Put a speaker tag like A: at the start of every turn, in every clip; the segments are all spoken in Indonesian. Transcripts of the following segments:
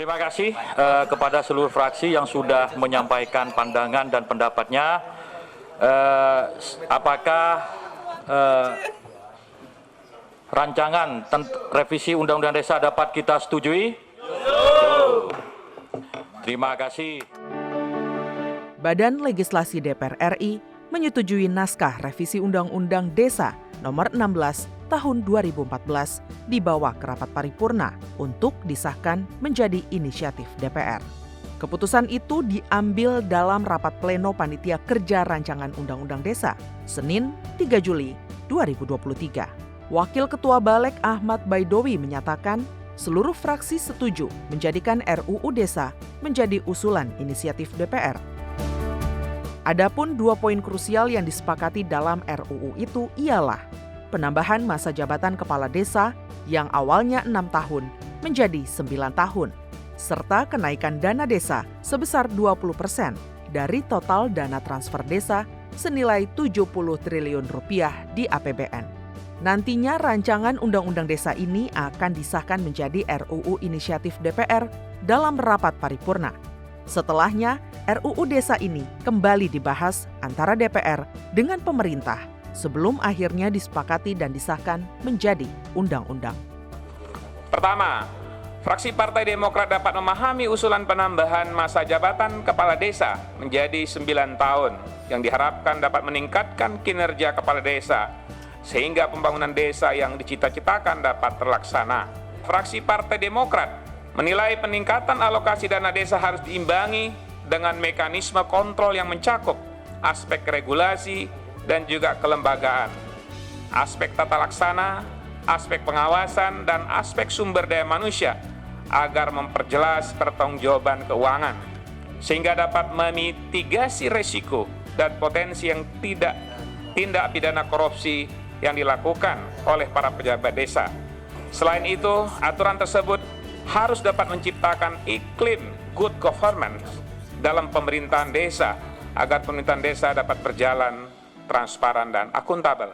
A: Terima kasih kepada seluruh fraksi yang sudah menyampaikan pandangan dan pendapatnya. Apakah rancangan revisi Undang-Undang Desa dapat kita setujui? Terima kasih.
B: Badan Legislasi DPR RI menyetujui naskah revisi Undang-Undang Desa Nomor 16 Tahun 2014 dibawa ke rapat paripurna untuk disahkan menjadi inisiatif DPR. Keputusan itu diambil dalam rapat pleno Panitia Kerja Rancangan Undang-Undang Desa, Senin 3 Juli 2023. Wakil Ketua Balek Ahmad Baidowi menyatakan seluruh fraksi setuju menjadikan RUU Desa menjadi usulan inisiatif DPR. Adapun 2 poin krusial yang disepakati dalam RUU itu ialah penambahan masa jabatan kepala desa yang awalnya 6 tahun menjadi 9 tahun, serta kenaikan dana desa sebesar 20% dari total dana transfer desa senilai 70 triliun rupiah di APBN. Nantinya rancangan Undang-Undang Desa ini akan disahkan menjadi RUU inisiatif DPR dalam rapat paripurna. Setelahnya, RUU Desa ini kembali dibahas antara DPR dengan pemerintah sebelum akhirnya disepakati dan disahkan menjadi undang-undang.
C: Pertama, fraksi Partai Demokrat dapat memahami usulan penambahan masa jabatan kepala desa menjadi 9 tahun yang diharapkan dapat meningkatkan kinerja kepala desa sehingga pembangunan desa yang dicita-citakan dapat terlaksana. Fraksi Partai Demokrat menilai peningkatan alokasi dana desa harus diimbangi dengan mekanisme kontrol yang mencakup aspek regulasi dan juga kelembagaan, aspek tata laksana, aspek pengawasan, dan aspek sumber daya manusia agar memperjelas pertanggungjawaban keuangan, sehingga dapat memitigasi risiko dan potensi yang tindak pidana korupsi yang dilakukan oleh para pejabat desa. Selain itu, aturan tersebut harus dapat menciptakan iklim good governance dalam pemerintahan desa agar pemerintahan desa dapat berjalan transparan dan akuntabel.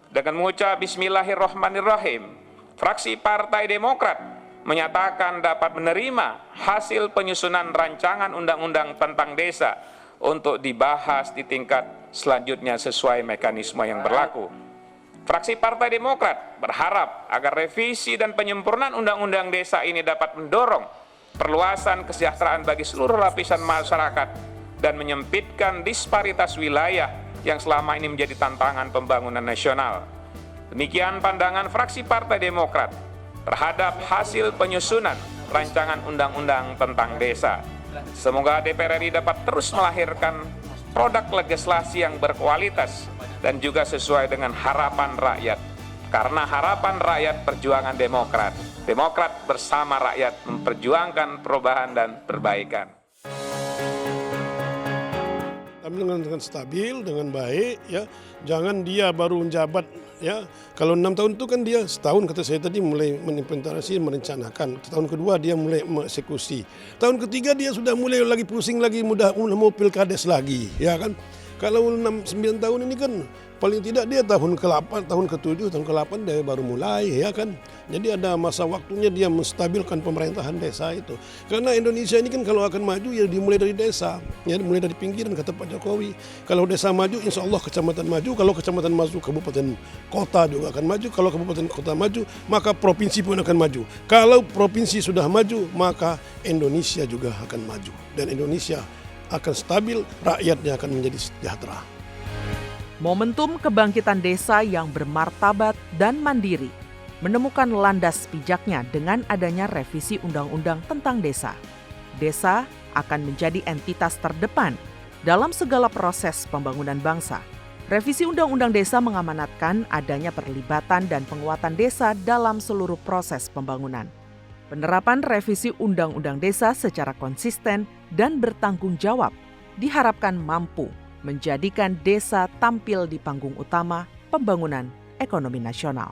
C: Dengan mengucap Bismillahirrahmanirrahim, fraksi Partai Demokrat menyatakan dapat menerima hasil penyusunan rancangan undang-undang tentang desa untuk dibahas di tingkat selanjutnya sesuai mekanisme yang berlaku. Fraksi Partai Demokrat berharap agar revisi dan penyempurnaan Undang-Undang Desa ini dapat mendorong perluasan kesejahteraan bagi seluruh lapisan masyarakat dan menyempitkan disparitas wilayah yang selama ini menjadi tantangan pembangunan nasional. Demikian pandangan fraksi Partai Demokrat terhadap hasil penyusunan rancangan undang-undang tentang desa. Semoga DPR RI dapat terus melahirkan produk legislasi yang berkualitas dan juga sesuai dengan harapan rakyat. Karena harapan rakyat perjuangan Demokrat. Demokrat bersama rakyat memperjuangkan perubahan dan perbaikan.
D: Dengan stabil, dengan baik, ya. Jangan dia baru menjabat, ya. Kalau 6 tahun itu kan dia setahun, kata saya tadi, mulai mengimplementasi, merencanakan. Tahun kedua dia mulai mengeksekusi. Tahun ketiga dia sudah mulai lagi pusing lagi, mudah mau pilkades lagi, ya kan. Kalau 6-9 tahun ini kan paling tidak dia tahun ke-8, tahun ke-7, tahun ke-8 dia baru mulai, ya kan. Jadi ada masa waktunya dia menstabilkan pemerintahan desa itu. Karena Indonesia ini kan kalau akan maju ya dimulai dari desa, ya dimulai dari pinggiran, kata Pak Jokowi. Kalau desa maju insya Allah kecamatan maju, kalau kecamatan maju kabupaten kota juga akan maju, kalau kabupaten kota maju maka provinsi pun akan maju. Kalau provinsi sudah maju maka Indonesia juga akan maju dan Indonesia akan stabil, rakyatnya akan menjadi sejahtera.
B: Momentum kebangkitan desa yang bermartabat dan mandiri menemukan landas pijaknya dengan adanya revisi Undang-Undang tentang desa. Desa akan menjadi entitas terdepan dalam segala proses pembangunan bangsa. Revisi Undang-Undang Desa mengamanatkan adanya perlibatan dan penguatan desa dalam seluruh proses pembangunan. Penerapan revisi Undang-Undang Desa secara konsisten dan bertanggung jawab diharapkan mampu menjadikan desa tampil di panggung utama pembangunan ekonomi nasional.